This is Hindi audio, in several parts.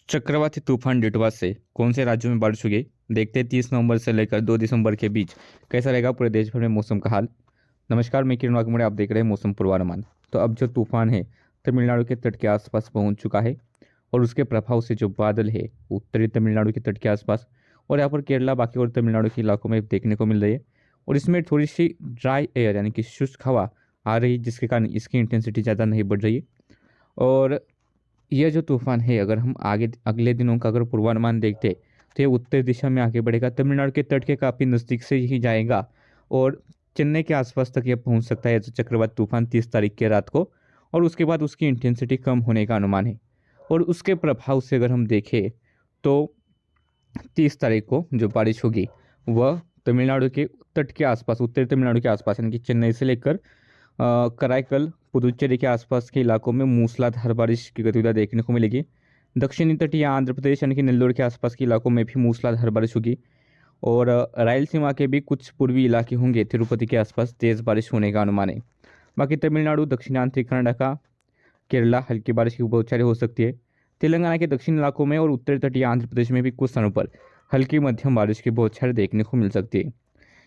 चक्रवाती तूफान डिटवा से कौन से राज्यों में बारिश होगी? देखते हैं 30 नवंबर से लेकर 2 दिसंबर के बीच कैसा रहेगा पूरे देश भर में मौसम का हाल। नमस्कार, मैं किरण वाघमोड़े, आप देख रहे हैं मौसम पूर्वानुमान। तो अब जो तूफान है तमिलनाडु के तट के आसपास पहुंच चुका है और उसके प्रभाव से जो बादल है उत्तरी तमिलनाडु के तट के आसपास और यहाँ पर केरला बाकी और तमिलनाडु के इलाकों में देखने को मिल रही है। और इसमें थोड़ी सी ड्राई एयर यानी कि शुष्क हवा आ रही है, जिसके कारण इसकी इंटेंसिटी ज़्यादा नहीं बढ़ रही है। और यह जो तूफान है, अगर हम आगे अगले दिनों का अगर पूर्वानुमान देखते तो ये उत्तर दिशा में आगे बढ़ेगा, तमिलनाडु के तट के काफ़ी नज़दीक से ही जाएगा और चेन्नई के आसपास तक ये पहुंच सकता है जो चक्रवात तूफान 30 तारीख की रात को। और उसके बाद उसकी इंटेंसिटी कम होने का अनुमान है। और उसके प्रभाव से अगर हम देखें तो 30 तारीख को जो बारिश होगी वह तमिलनाडु के तट के आसपास, उत्तरी तमिलनाडु के आसपास यानी कि चेन्नई से लेकर कराईकल पुदुचेरी के आसपास के इलाकों में मूसलाधार बारिश की गतिविधि देखने को मिलेगी। दक्षिणी तटीय आंध्र प्रदेश यानी कि नेल्लोर के आसपास के इलाकों में भी मूसलाधार बारिश होगी। और रायलसीमा के भी कुछ पूर्वी इलाके होंगे, तिरुपति के आसपास तेज़ बारिश होने का अनुमान है। बाकी तमिलनाडु, दक्षिणांतरी कर्नाटका, केरला हल्की बारिश की बौछारें हो सकती है। तेलंगाना के दक्षिण इलाकों में और उत्तरी तटीय आंध्र प्रदेश में भी कुछ स्थानों पर हल्की मध्यम बारिश की बौछारें देखने को मिल सकती है।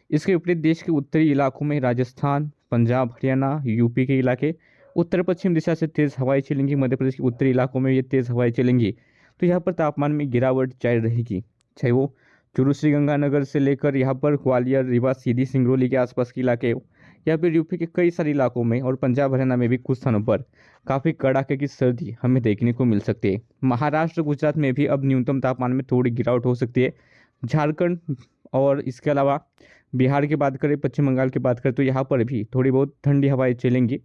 इसके विपरीत देश के उत्तरी इलाकों में राजस्थान, पंजाब, हरियाणा, यूपी के इलाके उत्तर पश्चिम दिशा से तेज़ हवाएं चलेंगी। मध्य प्रदेश के उत्तरी इलाकों में ये तेज़ हवाएं चलेंगी, तो यहाँ पर तापमान में गिरावट जारी रहेगी। चाहे वो चूरू श्रीगंगानगर से लेकर यहाँ पर ग्वालियर, रीवा, सीधी, सिंगरौली के आसपास के इलाके हो, या फिर यूपी के कई सारे इलाकों में और पंजाब हरियाणा में भी कुछ स्थानों पर काफ़ी कड़ाके की सर्दी हमें देखने को मिल सकती है। महाराष्ट्र, गुजरात में भी अब न्यूनतम तापमान में थोड़ी गिरावट हो सकती है। झारखंड और इसके अलावा बिहार की बात करें, पश्चिम बंगाल की बात करें, तो यहाँ पर भी थोड़ी बहुत ठंडी हवाएं चलेंगी।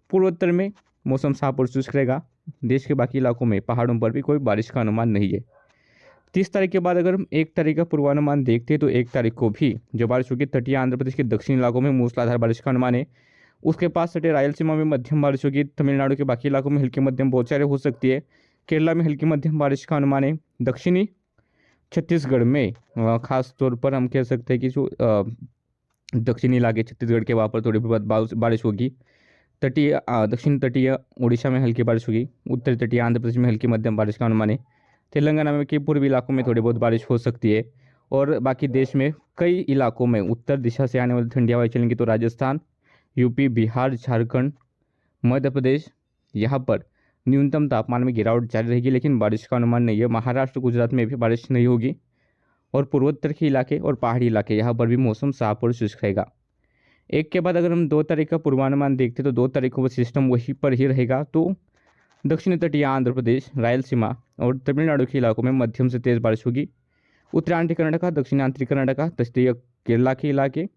पूर्वोत्तर में मौसम साफ और शुष्क रहेगा। देश के बाकी इलाकों में पहाड़ों पर भी कोई बारिश का अनुमान नहीं है। 30 तारीख के बाद अगर हम 1 तारीख का पूर्वानुमान देखते हैं तो 1 तारीख को भी जो बारिश होगी तटीय आंध्र प्रदेश के दक्षिणी इलाकों में मूसलाधार बारिश का अनुमान है। उसके पास सटे रायलसीमा में मध्यम बारिश होगी। तमिलनाडु के बाकी इलाकों में हल्की मध्यम बौछारें हो सकती है। केरला में हल्की मध्यम बारिश का अनुमान है। दक्षिणी छत्तीसगढ़ में खास तौर पर हम कह सकते हैं कि जो दक्षिणी इलाके छत्तीसगढ़ के वहाँ पर थोड़ी बहुत बारिश होगी। तटीय दक्षिण तटीय उड़ीसा में हल्की बारिश होगी। उत्तर तटीय आंध्र प्रदेश में हल्की मध्यम बारिश का अनुमान है। तेलंगाना में के पूर्वी इलाकों में थोड़ी बहुत बारिश हो सकती है। और बाकी देश में कई इलाकों में उत्तर दिशा से आने वाली ठंडी हवाएं चलेंगी। तो राजस्थान, यूपी, बिहार, झारखंड, मध्य प्रदेश, यहाँ पर न्यूनतम तापमान में गिरावट जारी रहेगी, लेकिन बारिश का अनुमान नहीं है। महाराष्ट्र, गुजरात में भी बारिश नहीं होगी। और पूर्वोत्तर के इलाके और पहाड़ी इलाके यहाँ पर भी मौसम साफ और शुष्क रहेगा। एक के बाद अगर हम 2 तारीख का पूर्वानुमान देखते तो 2 तारीख को वो सिस्टम वहीं पर ही रहेगा। तो दक्षिणी तटीय आंध्र प्रदेश, रायलसीमा और तमिलनाडु के इलाकों में मध्यम से तेज़ बारिश होगी। उत्तरांचल कर्नाटका, दक्षिणांतरी कर्नाटका, तटीय केरला के इलाके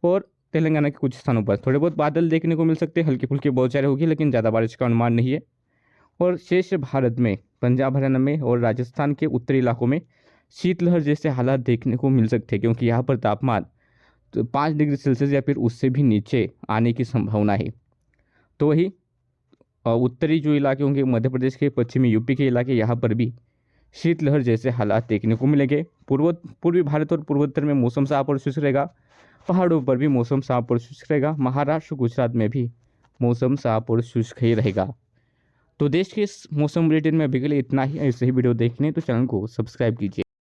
और तेलंगाना के कुछ स्थानों पर थोड़े बहुत बादल देखने को मिल सकते हैं। हल्की फुल्की बौछारें होगी, लेकिन ज़्यादा बारिश का अनुमान नहीं है। और शेष भारत में पंजाब हरियाणा में और राजस्थान के उत्तरी इलाकों में शीतलहर जैसे हालात देखने को मिल सकते हैं, क्योंकि यहाँ पर तापमान तो 5 डिग्री सेल्सियस या फिर उससे भी नीचे आने की संभावना है। तो वही उत्तरी जो इलाके होंगे, मध्य प्रदेश के, पश्चिमी यूपी के इलाके, यहाँ पर भी शीतलहर जैसे हालात देखने को मिलेंगे। पूर्वी भारत और पूर्वोत्तर में मौसम साफ और शुष्क रहेगा। पहाड़ों पर भी मौसम साफ और शुष्क रहेगा। महाराष्ट्र, गुजरात में भी मौसम साफ और शुष्क ही रहेगा। तो देश के इस मौसम बुलेटिन में अभी के लिए इतना ही। ऐसे ही वीडियो देखने तो चैनल को सब्सक्राइब कीजिए।